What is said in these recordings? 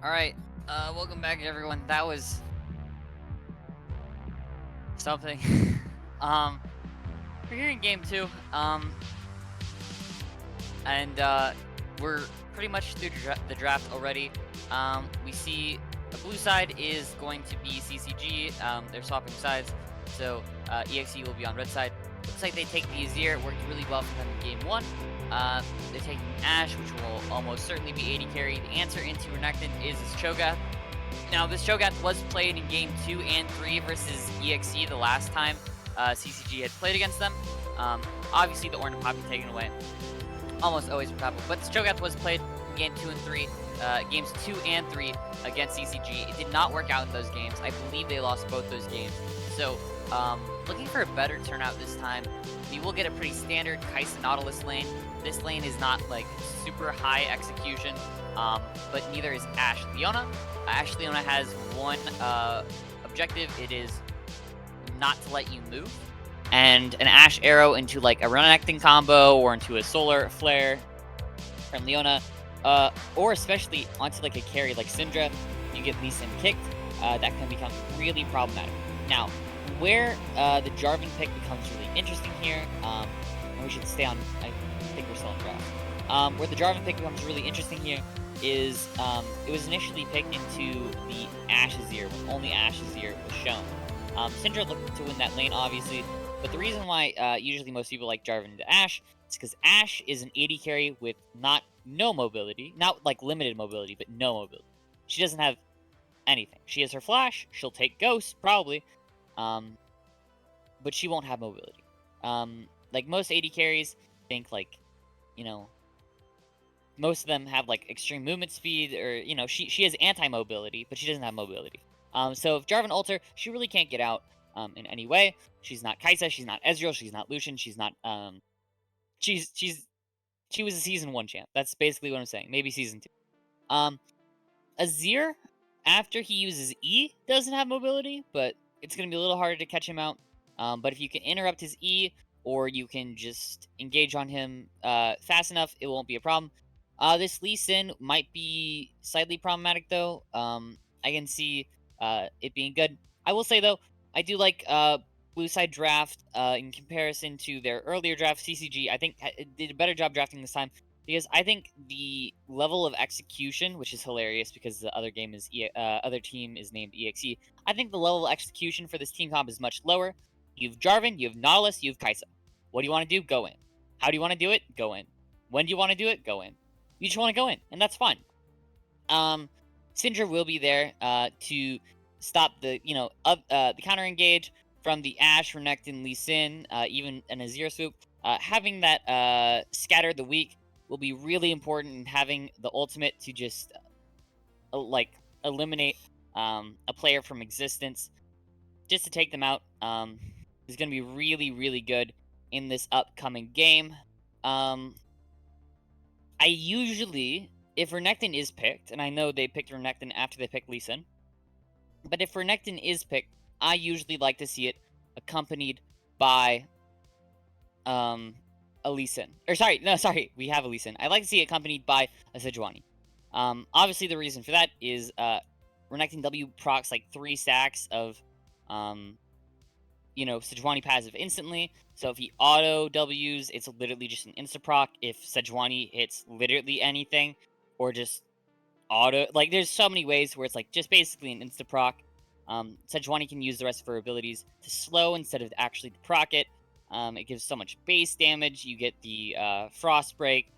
Alright, welcome back everyone. That was something. um, we're here in game 2, and, we're pretty much through the draft already. We see the blue side is going to be CCG, they're swapping sides, so, EXE will be on red side. Looks like they take the Azir, it worked really well for them in game 1. They're taking Ashe, which will almost certainly be AD carry. The answer into Renekton is this Cho'Gath. Now, this Cho'Gath was played in Game 2 and 3 versus EXE the last time CCG had played against them. Obviously, the Ornn and Poppy taken away. Almost always from Pebble. But this Cho'Gath was played in Game 2 and 3, Games 2 and 3 against CCG. It did not work out in those games. I believe they lost both those games. So, looking for a better turnout this time. We will get a pretty standard Kai'Sa Nautilus lane. This lane is not, like, super high execution, but neither is Ashe Leona. Ashe Leona has one objective. It is not to let you move. And an Ashe arrow into like a Renekton combo or into a Solar Flare from Leona, or especially onto like a carry like Syndra, you get Lee Sin kicked. That can become really problematic. Now, where the Jarvan pick becomes really interesting here, and we should stay on, I think we're still on draft. Where the Jarvan pick becomes really interesting here is it was initially picked into the Ashe Azir when only Ashe Azir was shown. Syndra looked to win that lane, obviously, but the reason why usually most people like Jarvan into Ashe is because Ashe is an AD carry with no mobility, not like limited mobility, but no mobility. She doesn't have anything. She has her flash, she'll take Ghost, probably, but she won't have mobility. Like most AD carries, think like, you know, most of them have like extreme movement speed, or you know, she has anti-mobility, but she doesn't have mobility. So if Jarvan ults her, she really can't get out in any way. She's not Kai'Sa, she's not Ezreal, she's not Lucian, she's not she was a season 1 champ. That's basically what I'm saying. Maybe season 2. Azir, after he uses E, doesn't have mobility, but it's gonna be a little harder to catch him out. But if you can interrupt his E, or you can just engage on him fast enough, it won't be a problem. This Lee Sin might be slightly problematic, though. I can see it being good. I will say, though, I do like Blue Side draft in comparison to their earlier draft. CCG, I think, did a better job drafting this time, because I think the level of execution, which is hilarious because the other game is other team is named EXE. I think the level of execution for this team comp is much lower. You have Jarvan, you have Nautilus, you have Kai'Sa. What do you want to do? Go in. How do you want to do it? Go in. When do you want to do it? Go in. You just want to go in, and that's fine. Syndra will be there to stop the the counter engage from the Ashe, Renekton, Lee Sin, even an Azir swoop. Having that scatter the weak will be really important, in having the ultimate to just like eliminate a player from existence, just to take them out. Is going to be really, really good in this upcoming game. I usually, if Renekton is picked, and I know they picked Renekton after they picked Lee Sin, but if Renekton is picked, I usually like to see it accompanied by a Lee Sin. Or sorry, we have a Lee Sin. I like to see it accompanied by a Sejuani. Obviously, the reason for that is Renekton W procs like 3 stacks of Sejuani passive instantly. So if he auto W's, it's literally just an insta-proc. If Sejuani hits literally anything, or just auto, like there's so many ways where it's like just basically an insta-proc. Sejuani can use the rest of her abilities to slow instead of actually to proc it. It gives so much base damage. You get the Frost Break.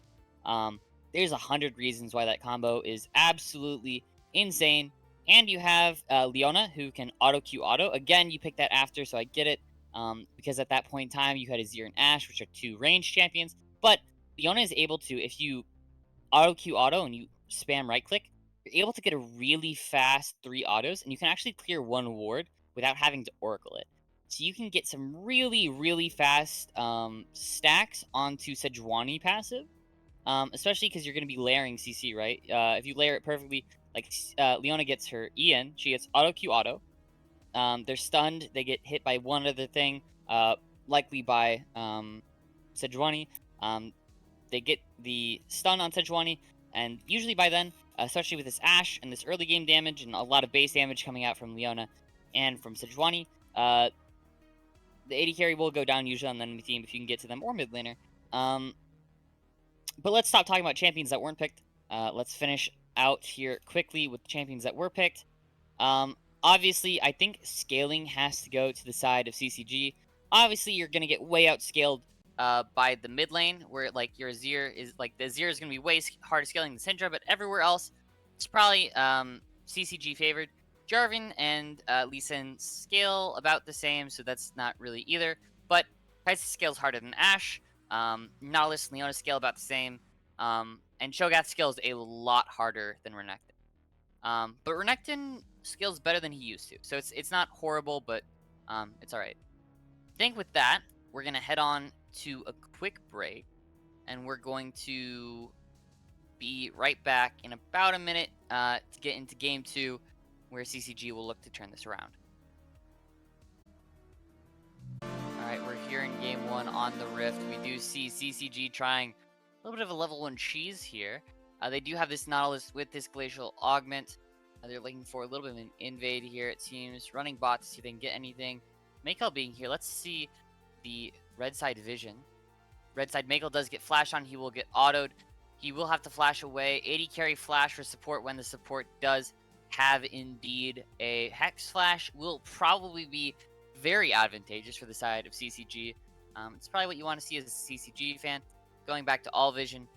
There's 100 reasons why that combo is absolutely insane. And you have Leona, who can auto-Q auto. Again, you picked that after, so I get it. Because at that point in time, you had Azir and Ashe, which are 2 ranged champions. But Leona is able to, if you auto-Q auto and you spam right-click, you're able to get a really fast 3 autos, and you can actually clear 1 ward without having to Oracle it. So you can get some really, really fast stacks onto Sejuani passive. Especially because you're going to be layering CC, right? If you layer it perfectly, like Leona gets her E in, she gets auto-Q auto. They're stunned, they get hit by one other thing, likely by Sejuani. They get the stun on Sejuani, and usually by then, especially with this Ashe and this early game damage and a lot of base damage coming out from Leona and from Sejuani. The AD carry will go down usually on the enemy team if you can get to them, or mid laner. But let's stop talking about champions that weren't picked. Let's finish out here quickly with the champions that were picked. Obviously, I think scaling has to go to the side of CCG. Obviously, you're gonna get way outscaled by the mid lane, where like your Azir is like the Azir is gonna be way harder scaling than Syndra, but everywhere else, it's probably CCG favored. Jarvan and Lee Sin scale about the same, so that's not really either. But Kai'Sa scales harder than Ashe. Nautilus and Leona scale about the same. And Cho'Gath scales a lot harder than Renekton. But Renekton scales better than he used to, so it's not horrible, but it's all right. I think with that, we're gonna head on to a quick break, and we're going to be right back in about a minute to get into game 2, where CCG will look to turn this around. All right, we're here in game 1 on the Rift. We do see CCG trying a little bit of a level 1 cheese here. They do have this Nautilus with this Glacial Augment. They're looking for a little bit of an invade here, it seems. Running bot to see if they can get anything. Makel being here. Let's see the red side vision. Red side Makel does get flash on. He will get autoed. He will have to flash away. 80 carry flash for support when the support does have indeed a Hex Flash. Will probably be very advantageous for the side of CCG. It's probably what you want to see as a CCG fan. Going back to all vision.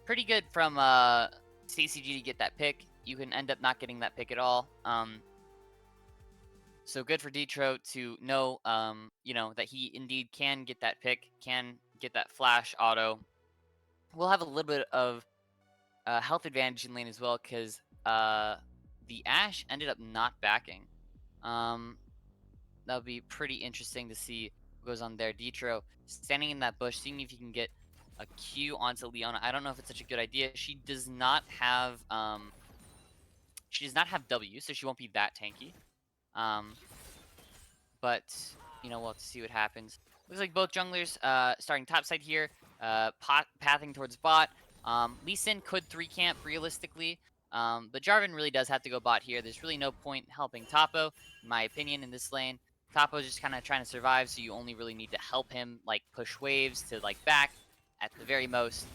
Pretty good from CCG to get that pick. You can end up not getting that pick at all. So good for Detro to know, that he indeed can get that pick, can get that flash auto. We'll have a little bit of health advantage in lane as well, because the Ashe ended up not backing. That'll be pretty interesting to see what goes on there. Detro standing in that bush, seeing if he can get a Q onto Leona. I don't know if it's such a good idea. She does not have W, so she won't be that tanky. But we'll have to see what happens. Looks like both junglers starting topside here, pathing towards bot. Lee Sin could 3-camp realistically, but Jarvan really does have to go bot here. There's really no point helping Topo, in my opinion, in this lane. Topo's just kind of trying to survive, so you only really need to help him like push waves to like back at the very most.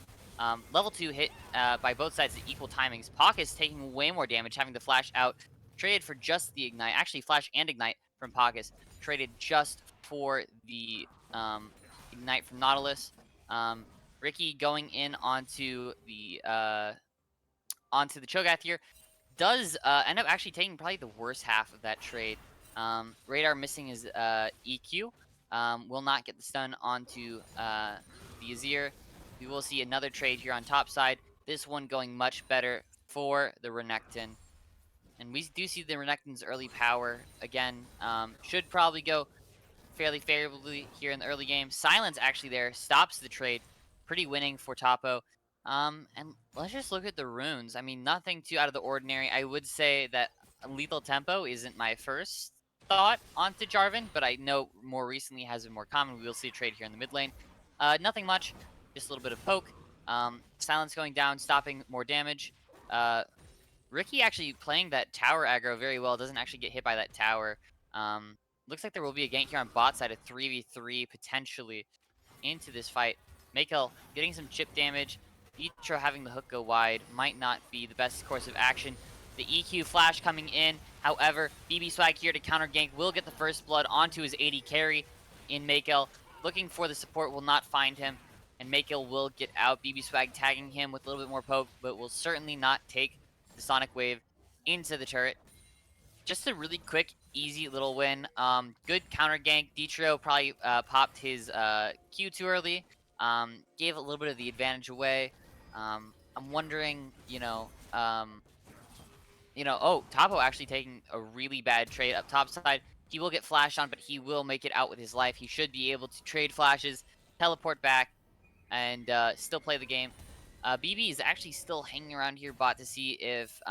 Level 2 hit by both sides at equal timings. Pocket's taking way more damage, having to flash out. Traded for just the ignite. Actually, flash and ignite from Pockets. Traded just for the ignite from Nautilus. Ricky going in onto the Cho'Gath here does end up actually taking probably the worst half of that trade. Radar missing his EQ. Will not get the stun onto the Azir. We will see another trade here on top side. This one going much better for the Renekton. And we do see the Renekton's early power again. Should probably go fairly favorably here in the early game. Silence actually there stops the trade. Pretty winning for Topo. And let's just look at the runes. I mean, nothing too out of the ordinary. I would say that Lethal Tempo isn't my first thought onto Jarvan, but I know more recently has been more common. We will see a trade here in the mid lane. Nothing much, just a little bit of poke. Silence going down, stopping more damage. Ricky actually playing that tower aggro very well. Doesn't actually get hit by that tower. Looks like there will be a gank here on bot side, a 3v3 potentially into this fight. Makel getting some chip damage. Detro having the hook go wide might not be the best course of action. The EQ flash coming in. However, BB Swag here to counter gank will get the first blood onto his 80 carry in Makel. Looking for the support, will not find him. And Makel will get out. BB Swag tagging him with a little bit more poke, but will certainly not take the Sonic Wave into the turret. Just a really quick, easy little win. Good counter gank. Detro probably popped his Q too early. Gave a little bit of the advantage away. I'm wondering, Topo actually taking a really bad trade up top side. He will get flashed on, but he will make it out with his life. He should be able to trade flashes, teleport back, and still play the game. BB is actually still hanging around here bot to see if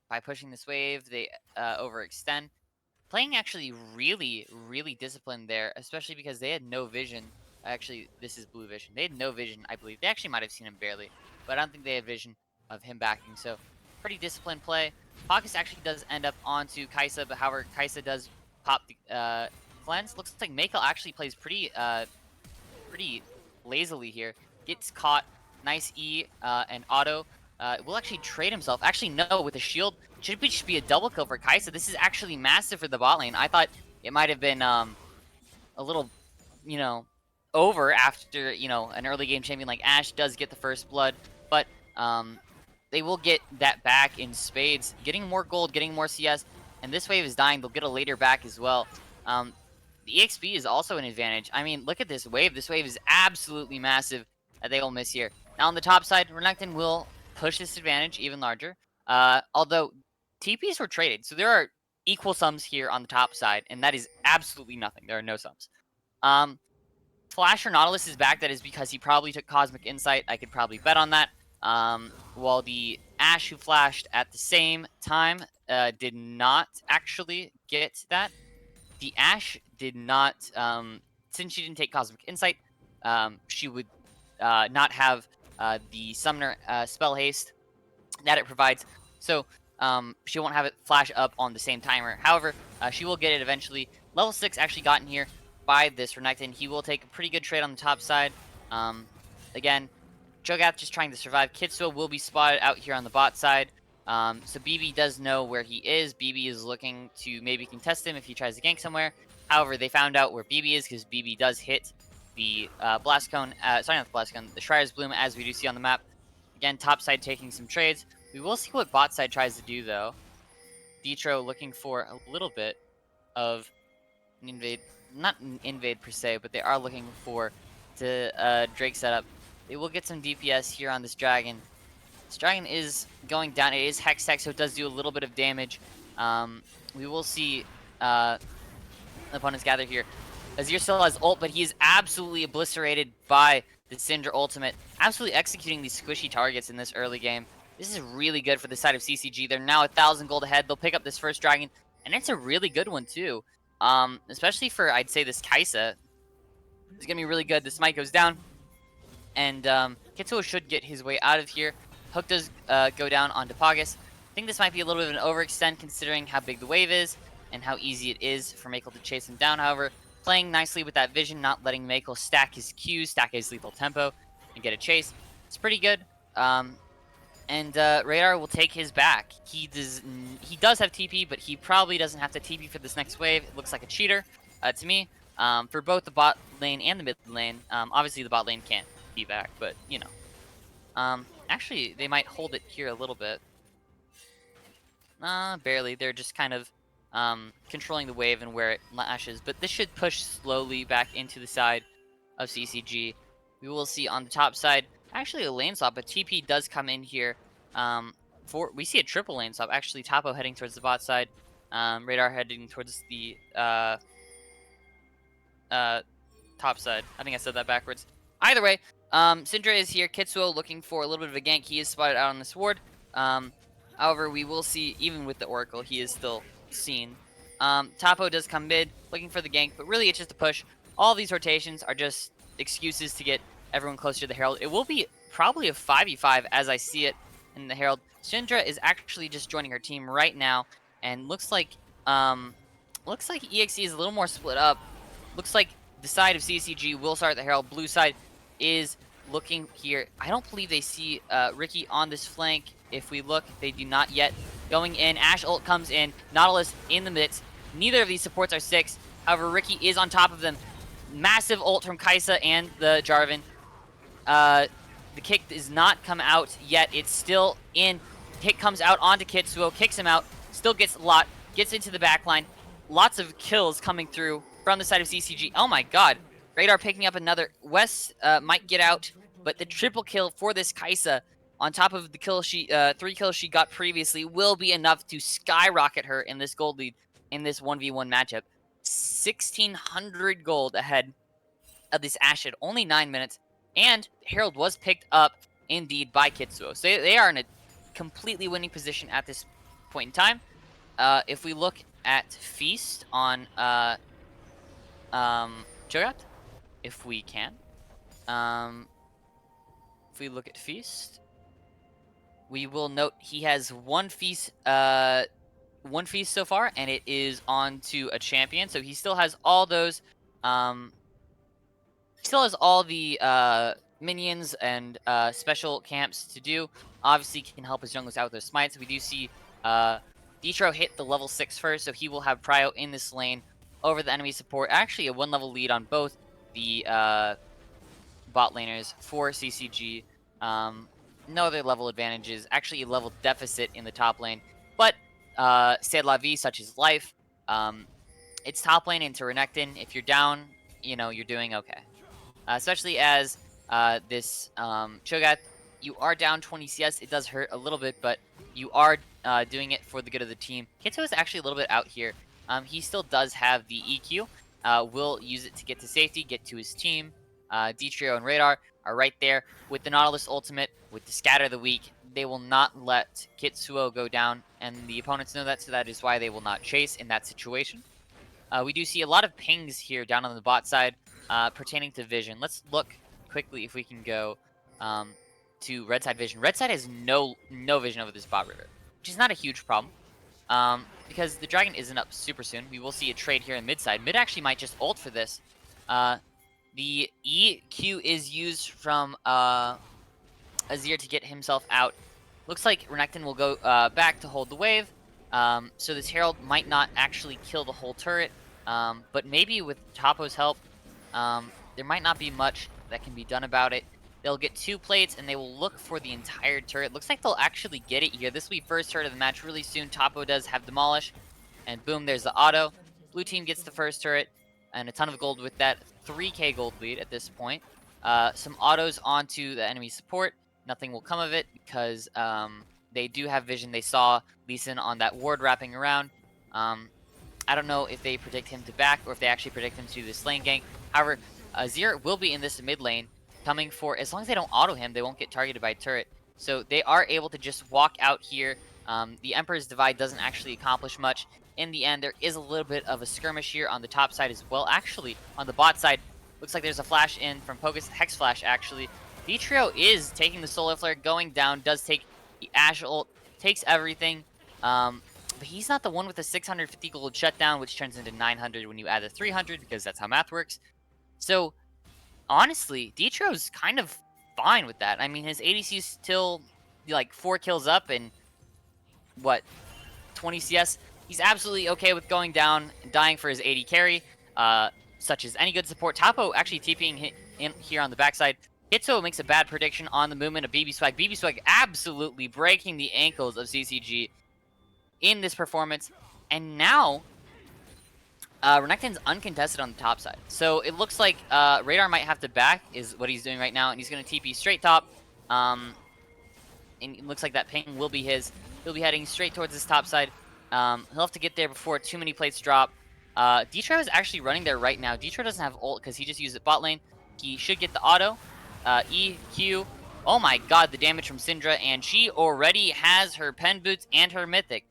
by pushing this wave they overextend. Playing actually really, really disciplined there, especially because they had no vision. Actually, this is blue vision. They had no vision, I believe. They actually might have seen him barely, but I don't think they had vision. of him backing. So pretty disciplined play. Pockets actually does end up onto Kaisa, but however, Kaisa does pop the cleanse. Looks like Mako actually plays pretty lazily here. Gets caught. Nice E and auto. Will actually trade himself. Actually, no, with a shield. Should be a double kill for Kaisa. This is actually massive for the bot lane. I thought it might have been a little, you know, over after, you know, an early game champion like Ashe does get the first blood. But they will get that back in spades. Getting more gold, getting more CS. And this wave is dying. They'll get a later back as well. The EXP is also an advantage. I mean, look at this wave. This wave is absolutely massive that they will miss here. Now on the top side, Renekton will push this advantage even larger. Although TPs were traded, so there are equal sums here on the top side, and that is absolutely nothing. There are no sums. Flasher Nautilus is back. That is because he probably took Cosmic Insight. I could probably bet on that. While the Ashe who flashed at the same time did not actually get that. The Ashe did not, since she didn't take Cosmic Insight, she would not have the Summoner spell haste that it provides. So she won't have it flash up on the same timer. However, she will get it eventually. Level 6 actually gotten here by this Renekton. He will take a pretty good trade on the top side. Again, Cho'Gath just trying to survive. Kitsuo will be spotted out here on the bot side. So BB does know where he is. BB is looking to maybe contest him if he tries to gank somewhere. However, they found out where BB is because BB does hit the Blast Cone. Sorry, not the Blast Cone. The Shrire's Bloom, as we do see on the map. Again, top side taking some trades. We will see what bot side tries to do, though. Detro looking for a little bit of an invade. Not an invade per se, but they are looking for to Drake setup. They will get some DPS here on this dragon. This dragon is going down. It is Hex Tech, so it does do a little bit of damage. We will see opponents gather here. Azir still has ult, but he is absolutely obliterated by the Syndra ultimate. Absolutely executing these squishy targets in this early game. This is really good for the side of CCG. They're now 1,000 gold ahead. They'll pick up this first dragon, and it's a really good one too. Especially for, I'd say, this Kaisa. It's going to be really good. The smite goes down, and Kitsuo should get his way out of here. Hook does go down onto Pogus. I think this might be a little bit of an overextend considering how big the wave is and how easy it is for Mako to chase him down. However, playing nicely with that vision, not letting Mako stack his Qs, stack his lethal tempo, and get a chase. It's pretty good. And Radar will take his back. He does have TP, but he probably doesn't have to TP for this next wave. It looks like a cheater to me. For both the bot lane and the mid lane. Obviously, the bot lane can't be back, but, you know. Actually, they might hold it here a little bit. Barely. They're just kind of controlling the wave and where it lashes. But this should push slowly back into the side of CCG. We will see on the top side, actually a lane swap, but TP does come in here. We see a triple lane swap. Actually, Topo heading towards the bot side. Radar heading towards the top side. I think I said that backwards. Either way, Syndra is here. Kitsuo looking for a little bit of a gank. He is spotted out on this ward. However, we will see, even with the Oracle, he is still seen. Topo does come mid, looking for the gank, but really it's just a push. All these rotations are just excuses to get everyone closer to the Herald. It will be probably a 5v5 as I see it in the Herald. Syndra is actually just joining her team right now, and looks like EXE is a little more split up. Looks like the side of CCG will start the Herald. Blue side is looking here. I don't believe they see Riki on this flank. If we look, they do not yet. Going in, Ashe ult comes in, Nautilus in the midst. Neither of these supports are 6. However, Riki is on top of them. Massive ult from Kaisa and the Jarvan. The kick does not come out yet. It's still in. Kick comes out onto Kitsuo, kicks him out, still gets a lot, gets into the backline. Lots of kills coming through from the side of CCG. Oh my god. Radar picking up another. Wes might get out, but the triple kill for this Kaisa, on top of the kill 3 kills she got previously, will be enough to skyrocket her in this gold lead in this 1v1 matchup. 1,600 gold ahead of this Ashe at only 9 minutes, and Herald was picked up indeed by Kitsuo. So they are in a completely winning position at this point in time. If we look at Feast on Cho'Gath, if we can. If we look at Feast, we will note he has one feast so far, and it is on to a champion. So he still has all those um, still has all the minions and special camps to do. Obviously, can help his junglers out with their smites. We do see uh, Detro hit the level 6 first, so he will have prio in this lane over the enemy support. Actually, a 1-level lead on both the bot laners for CCG. No other level advantages. Actually, a level deficit in the top lane. But c'est la vie, such is life. It's top lane into Renekton. If you're down, you're doing okay. Especially as this Cho'Gath, you are down 20 CS. It does hurt a little bit, but you are doing it for the good of the team. Kitto is actually a little bit out here. He still does have the EQ. Will use it to get to safety, get to his team. Detrio and Radar are right there with the Nautilus ultimate, with the Scatter the Weak. They will not let Kitsuo go down, and the opponents know that, so that is why they will not chase in that situation. We do see a lot of pings here down on the bot side pertaining to vision. Let's look quickly if we can go to red side vision. Red side has no vision over this bot river, which is not a huge problem because the dragon isn't up super soon. We will see a trade here in mid side. Mid actually might just ult for this. The EQ is used from Azir to get himself out. Looks like Renekton will go back to hold the wave. So this Herald might not actually kill the whole turret, but maybe with Topo's help, there might not be much that can be done about it. They'll get 2 plates, and they will look for the entire turret. Looks like they'll actually get it here. This will be first turret of the match really soon. Topo does have Demolish, and boom, there's the auto. Blue team gets the first turret, and a ton of gold with that. 3k gold lead at this point. Some autos onto the enemy support. Nothing will come of it because they do have vision. They saw Lee Sin on that ward wrapping around. I don't know if they predict him to back or if they actually predict him to this lane gank. However, Azir will be in this mid lane coming for, as long as they don't auto him, they won't get targeted by turret. So they are able to just walk out here. The Emperor's Divide doesn't actually accomplish much. In the end, there is a little bit of a skirmish here on the top side as well. Actually, on the bot side, looks like there's a flash in from Pogus, Hex Flash actually. Detrio is taking the Solar Flare, going down, does take the Ashe ult, takes everything. But he's not the one with the 650 gold shutdown, which turns into 900 when you add the 300, because that's how math works. So, honestly, Detro's kind of fine with that. I mean, his ADC is still, like, 4 kills up and, what, 20 CS? He's absolutely okay with going down and dying for his AD carry, such as any good support. Topo actually TPing in here on the backside. Hitso makes a bad prediction on the movement of BB Swag. BB Swag absolutely breaking the ankles of CCG in this performance. And now, Renekton's uncontested on the top side. So it looks like Radar might have to back, is what he's doing right now. And he's going to TP straight top. And it looks like that ping will be his. He'll be heading straight towards this top side. He'll have to get there before too many plates drop. Detro is actually running there right now. Detro doesn't have ult because he just used it bot lane. He should get the auto. E, Q. Oh my god, the damage from Syndra. And she already has her pen boots and her mythic.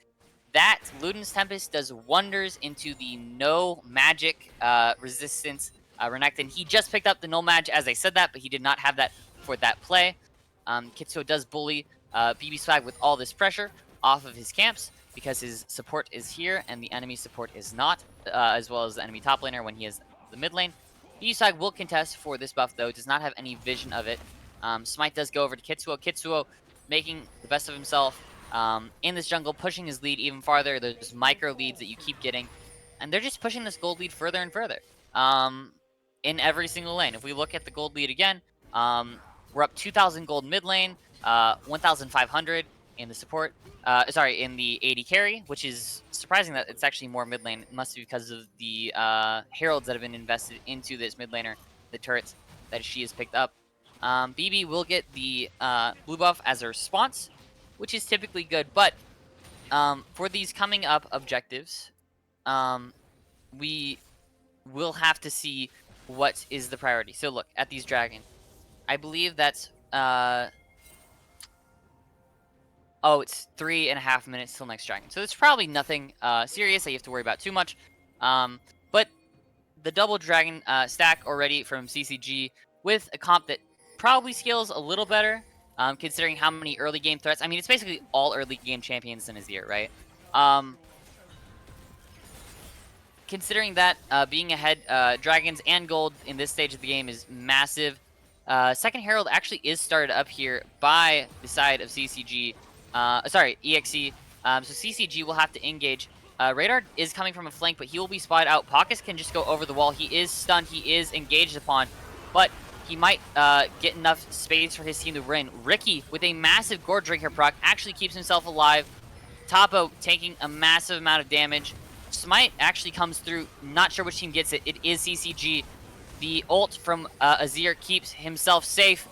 That Luden's Tempest does wonders into the no magic resistance Renekton. He just picked up the no mag as I said that, but he did not have that for that play. Kitsuo does bully BB Swag with all this pressure off of his camps because his support is here and the enemy support is not, as well as the enemy top laner when he has the mid lane. BB Swag will contest for this buff though, does not have any vision of it. Smite does go over to Kitsuo. Kitsuo making the best of himself in this jungle, pushing his lead even farther. There's micro leads that you keep getting, and they're just pushing this gold lead further and further in every single lane. If we look at the gold lead again, we're up 2,000 gold mid lane, 1,500 in the support, in the AD carry, which is surprising that it's actually more mid lane. It must be because of the heralds that have been invested into this mid laner, the turrets that she has picked up. BB will get the blue buff as a response, which is typically good, but for these coming up objectives, we will have to see what is the priority. So look, at these dragon, I believe that's, it's 3.5 minutes till next dragon. So it's probably nothing serious that you have to worry about too much. But the double dragon stack already from CCG with a comp that probably scales a little better considering how many early game threats. I mean, it's basically all early game champions in Azir, right? Um, considering that being ahead, dragons and gold in this stage of the game is massive. Second Herald actually is started up here by the side of CCG. Sorry, EXE. So CCG will have to engage. Radar is coming from a flank, but he will be spotted out. Paucus can just go over the wall. He is stunned. He is engaged upon, but he might get enough space for his team to win. Ricky, with a massive Gore Drinker proc, actually keeps himself alive. Topo taking a massive amount of damage. Smite actually comes through. Not sure which team gets it. It is CCG. The ult from Azir keeps himself safe.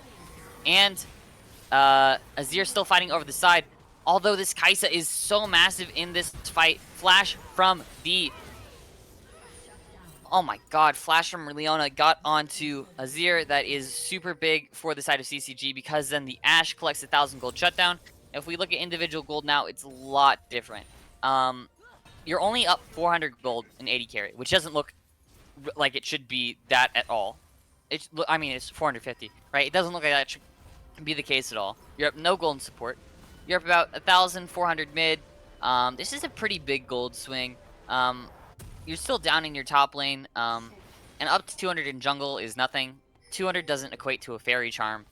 And Azir still fighting over the side. Although this Kai'Sa is so massive in this fight. Flash from the... Oh my god, Flash from Leona got onto Azir. That is super big for the side of CCG because then the Ashe collects 1,000 gold shutdown. If we look at individual gold now, it's a lot different. You're only up 400 gold in 80 carry, which doesn't look like it should be that at all. I mean, it's 450, right? It doesn't look like that should be the case at all. You're up no gold in support. You're up about 1,400 mid. This is a pretty big gold swing. You're still down in your top lane, and up to 200 in jungle is nothing. 200 doesn't equate to a fairy charm,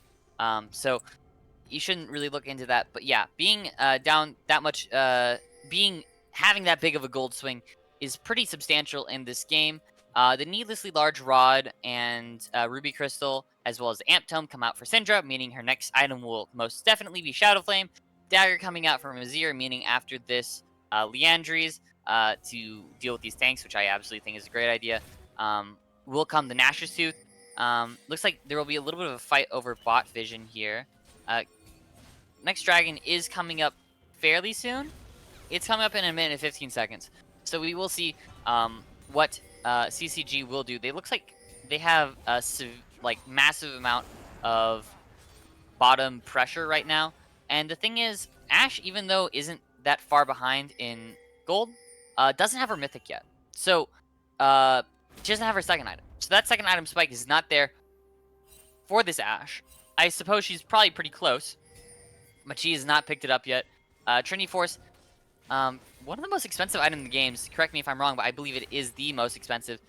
so you shouldn't really look into that. But yeah, being down that much, having that big of a gold swing is pretty substantial in this game. The needlessly large rod and ruby crystal, as well as the amp tome, come out for Syndra, meaning her next item will most definitely be Shadow Flame. Dagger coming out from Azir, meaning after this, Liandry's to deal with these tanks, which I absolutely think is a great idea. Will come the Nashor's Tooth. Looks like there will be a little bit of a fight over bot vision here. Next dragon is coming up fairly soon. It's coming up in a minute and 15 seconds. So we will see what CCG will do. They looks like they have a massive amount of bottom pressure right now. And the thing is, Ashe, even though isn't that far behind in gold, doesn't have her mythic yet. So she doesn't have her second item. So that second item spike is not there for this Ashe. I suppose she's probably pretty close, but she has not picked it up yet. Trinity Force, one of the most expensive items in the games. Correct me if I'm wrong, but I believe it is the most expensive.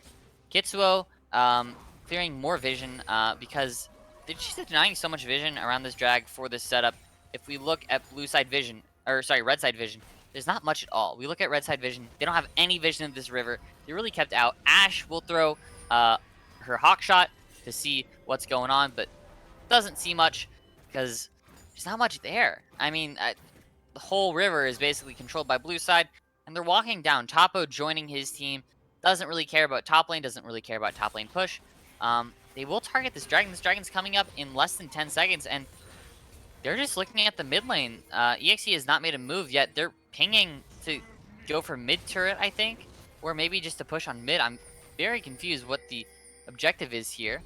Kitsuo, clearing more vision because she's denying so much vision around this drag for this setup. If we look at red side vision, there's not much at all. We look at red side vision, they don't have any vision of this river. They're really kept out. Ashe will throw her hawk shot to see what's going on, but doesn't see much because there's not much there. I mean, the whole river is basically controlled by blue side, and they're walking down. Topo joining his team, doesn't really care about top lane, doesn't really care about top lane push. They will target this dragon. This dragon's coming up in less than 10 seconds, and they're just looking at the mid lane. EXE has not made a move yet. They're pinging to go for mid turret, I think, or maybe just to push on mid. I'm very confused what the objective is here.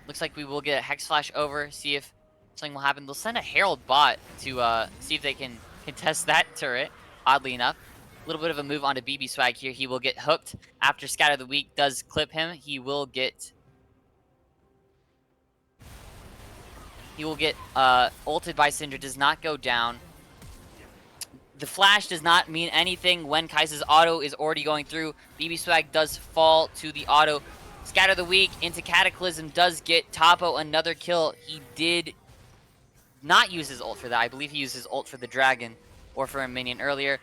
Looks like we will get a Hex Flash over, see if something will happen. They'll send a Herald bot to see if they can contest that turret, oddly enough. A little bit of a move onto BB Swag here. He will get hooked after Scatter the Weak does clip him. He will get ulted by Syndra, does not go down. The flash does not mean anything when Kai'Sa's auto is already going through. BB Swag does fall to the auto. Scatter the Weak into Cataclysm does get Topo another kill. He did not use his ult for that. I believe he used his ult for the dragon or for a minion earlier.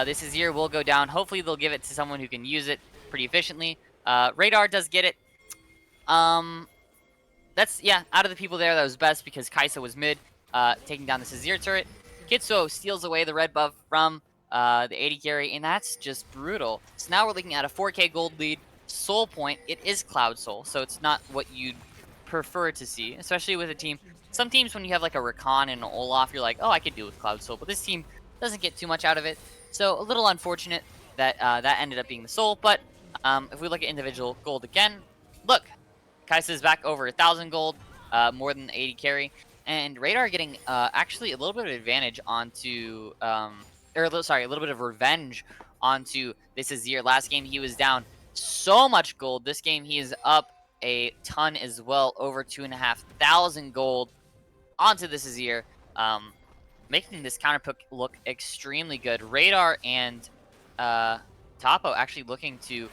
This Azir will go down. Hopefully they'll give it to someone who can use it pretty efficiently. Radar does get it. That's, yeah, out of the people there, that was best because Kai'Sa was mid, taking down this Azir turret. Kitsuo steals away the red buff from the 80 carry, and that's just brutal. So now we're looking at a 4k gold lead. Soul point, it is Cloud Soul, so it's not what you'd prefer to see, especially with a team. Some teams, when you have like a Rakan and an Olaf, you're like, oh, I could deal with Cloud Soul, but this team doesn't get too much out of it. So a little unfortunate that that ended up being the Soul, but if we look at individual gold again, look, Kai'Sa is back over 1,000 gold, more than 80 carry, and Radar getting actually a little bit of advantage onto, a little bit of revenge onto this Azir. Last game he was down so much gold. This game he is up a ton as well, over 2,500 gold. onto this Azir, making this counter pick look extremely good. Radar and Topo actually looking to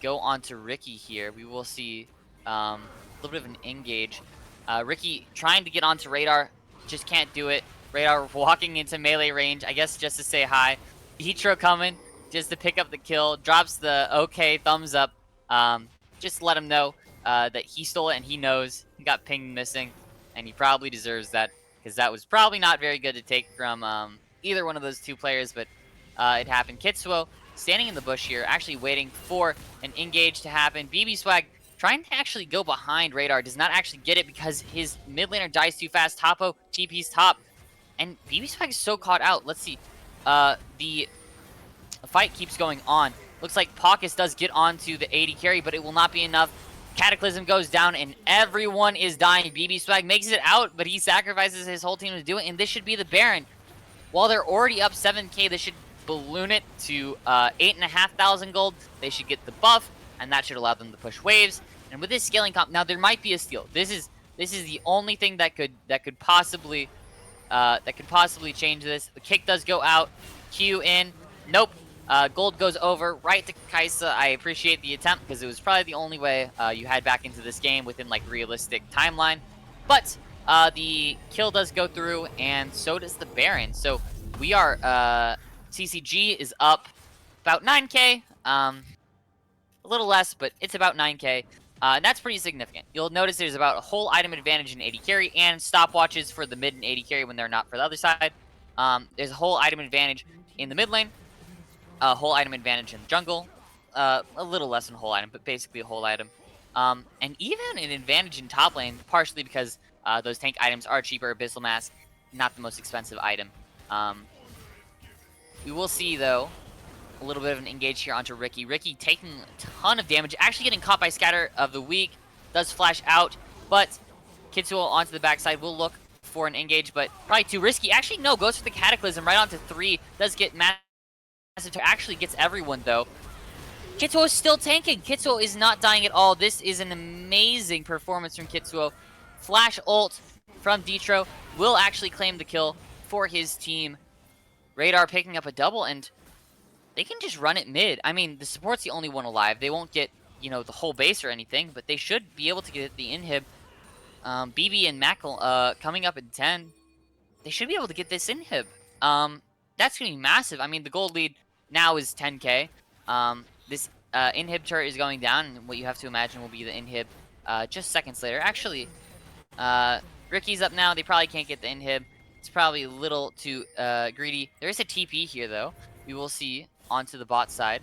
go on to Ricky here. We will see a little bit of an engage. Ricky trying to get onto Radar, just can't do it. Radar walking into melee range, I guess just to say hi. Heatro coming just to pick up the kill, drops the okay thumbs up. Just let him know that he stole it and he knows he got pinged missing, and he probably deserves that because that was probably not very good to take from either one of those two players, but it happened. Kitsuo standing in the bush here, actually waiting for an engage to happen. BB Swag trying to actually go behind Radar, does not actually get it because his mid laner dies too fast. Topo TP's top, and BB Swag is so caught out. Let's see. The fight keeps going on. Looks like Paucus does get onto the AD carry, but it will not be enough. Cataclysm goes down, and everyone is dying. BB Swag makes it out, but he sacrifices his whole team to do it, and this should be the Baron. While they're already up 7k, they should balloon it to 8,500 gold. They should get the buff, and that should allow them to push waves. And with this scaling comp, now there might be a steal. This is the only thing that could possibly change this. The kick does go out. Q in. Nope. Gold goes over right to Kaisa. I appreciate the attempt because it was probably the only way you had back into this game within like realistic timeline. But the kill does go through, and so does the Baron. So we are CCG is up about 9k. A little less, but it's about 9k. And that's pretty significant. You'll notice there's about a whole item advantage in AD carry and stopwatches for the mid and AD carry when they're not for the other side. There's a whole item advantage in the mid lane. A whole item advantage in the jungle. A little less than a whole item, but basically a whole item. And even an advantage in top lane, partially because those tank items are cheaper. Abyssal Mask, not the most expensive item. We will see, though, a little bit of an engage here onto Ricky. Ricky taking a ton of damage, actually getting caught by Scatter of the Week. Does flash out, but Kitsuo onto the backside will look for an engage, but probably too risky. Actually, no, goes for the Cataclysm right onto 3. Does get massive, actually gets everyone, though. Kitsuo is still tanking. Kitsuo is not dying at all. This is an amazing performance from Kitsuo. Flash ult from Ditro will actually claim the kill for his team. Radar picking up a double, and they can just run it mid. I mean, the support's the only one alive. They won't get, you know, the whole base or anything, but they should be able to get the inhib. BB and Mackle coming up in 10. They should be able to get this inhib. That's going to be massive. I mean, the gold lead now is 10k. This inhib turret is going down, and what you have to imagine will be the inhib just seconds later. Actually, Ricky's up now. They probably can't get the inhib. It's probably a little too greedy. There is a TP here, though. We will see onto the bot side.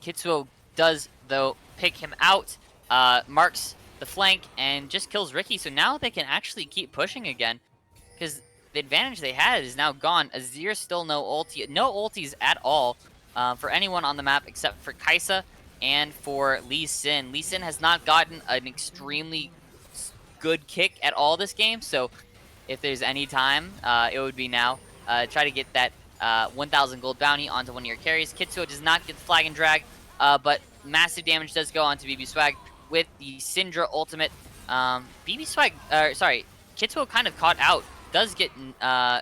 Kitsuo does, though, pick him out, marks the flank, and just kills Ricky. So now they can actually keep pushing again, because the advantage they had is now gone. Azir still no ulti. No ultis at all for anyone on the map except for Kaisa and for Lee Sin. Lee Sin has not gotten an extremely good kick at all this game, so if there's any time, it would be now. Try to get that 1,000 gold bounty onto one of your carries. Kitsuo does not get the flag and drag, but massive damage does go onto BB Swag with the Syndra ultimate. BB Swag, sorry, Kitsuo kind of caught out. Does get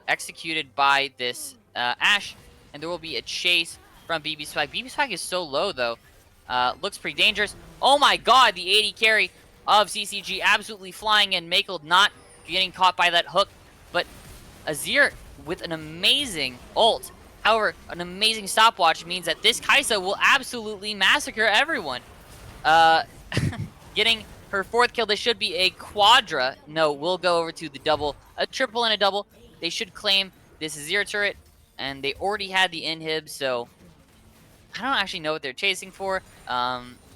executed by this Ashe, and there will be a chase from BB Swag. BB Swag is so low, though. Looks pretty dangerous. Oh my god, the AD carry of CCG absolutely flying in. Makel not getting caught by that hook, but Azir with an amazing ult. However, an amazing stopwatch means that this Kaisa will absolutely massacre everyone. Getting her 4th kill. This should be a quadra. No, we'll go over to the double. A triple and a double. They should claim this Azir turret, and they already had the inhib, so I don't actually know what they're chasing for.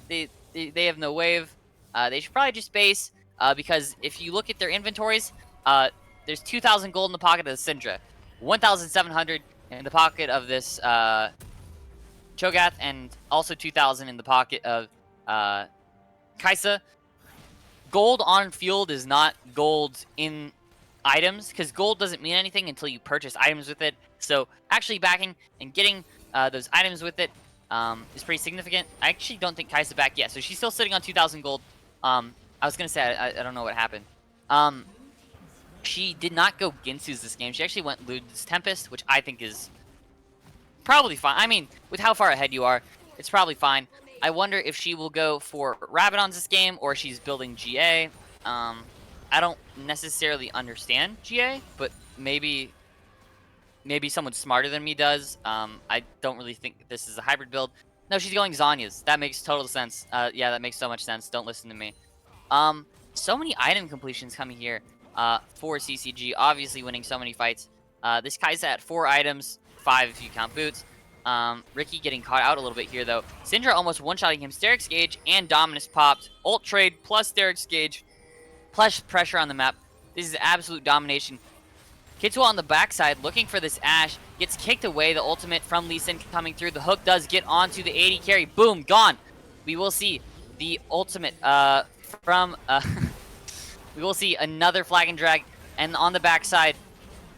They have no wave. They should probably just base, because if you look at their inventories, there's 2,000 gold in the pocket of the Syndra, 1,700 in the pocket of this Cho'Gath, and also 2,000 in the pocket of Kaisa. Gold on field is not gold in items, because gold doesn't mean anything until you purchase items with it. So actually backing and getting those items with it is pretty significant. I actually don't think Kaisa back yet, so she's still sitting on 2,000 gold. I was gonna say I don't know what happened. She did not go Ginsu's this game. She actually went Lud's Tempest, which I think is probably fine. I mean, with how far ahead you are, it's probably fine. I wonder if she will go for Rabadons this game, or she's building GA. I don't necessarily understand GA, but maybe someone smarter than me does. I don't really think this is a hybrid build. No, she's going Zanya's. That makes total sense. Yeah, that makes so much sense. Don't listen to me. So many item completions coming here for CCG. Obviously winning so many fights. This Kai'Sa at 4 items, 5 if you count boots. Ricky getting caught out a little bit here, though. Syndra almost one-shotting him. Sterix Gauge and Dominus popped. Ult trade plus Sterix Gauge plus pressure on the map. This is absolute domination. Kitsuo on the backside looking for this Ashe. Gets kicked away. The ultimate from Lee Sin coming through. The hook does get onto the 80 carry. Boom, gone. We will see the ultimate from... we will see another flag and drag. And on the backside,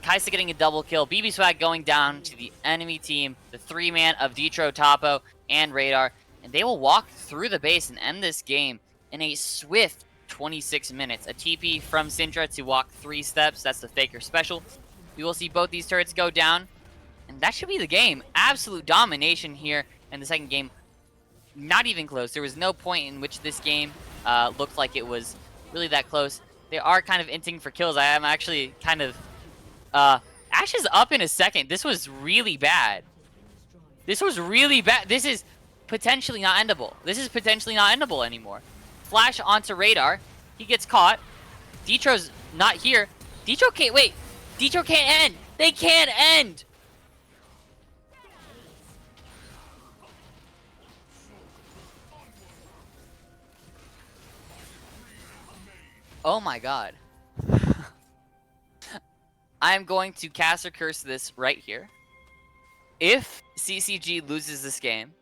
Kai'Sa getting a double kill. BB Swag going down to the enemy team. The 3-man of Detro, Topo, and Radar. And they will walk through the base and end this game in a swift 26 minutes. A TP from Syndra to walk 3 steps. That's the Faker special. We will see both these turrets go down. And that should be the game. Absolute domination here in the second game. Not even close. There was no point in which this game looked like it was really that close. They are kind of inting for kills. I am actually kind of... Ashe is up in a second. This was really bad. This was really bad. This is potentially not endable. This is potentially not endable anymore. Flash onto Radar. He gets caught. Detro's not here. Detro can't... Wait. Detro can't end. They can't end. Oh my god. I'm going to cast or curse this right here. If CCG loses this game,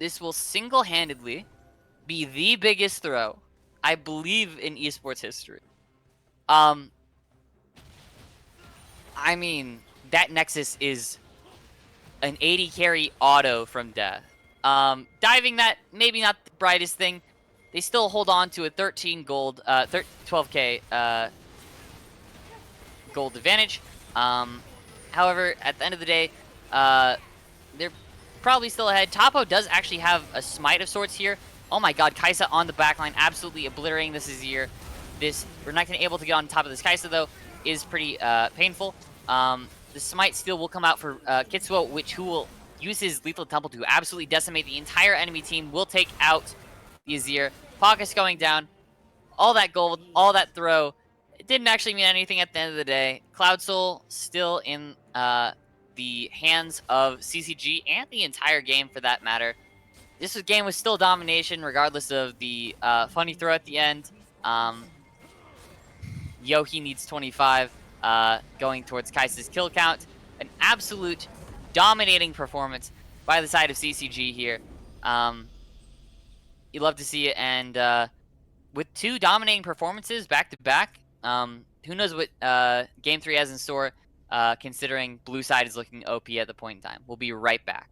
this will single-handedly be the biggest throw, I believe, in esports history. I mean, that Nexus is an 80 carry auto from death. Diving that, maybe not the brightest thing. They still hold on to a 13 gold, 12k gold advantage. However, at the end of the day, they're probably still ahead. Topo does actually have a smite of sorts here. Oh my god, Kai'Sa on the backline, absolutely obliterating this Azir. We're not going to able to get on top of this Kai'Sa, though, is pretty painful. The smite still will come out for Kitsuo, who will use his lethal temple to absolutely decimate the entire enemy team. Will take out the Azir. Pockets going down. All that gold, all that throw. It didn't actually mean anything at the end of the day. Cloud Soul still in the hands of CCG and the entire game for that matter. This game was still domination regardless of the funny throw at the end. Yohi needs 25 going towards Kai'Sa's kill count. An absolute dominating performance by the side of CCG here. You love to see it, and with 2 dominating performances back-to-back, who knows what Game 3 has in store, considering blue side is looking OP at the point in time. We'll be right back.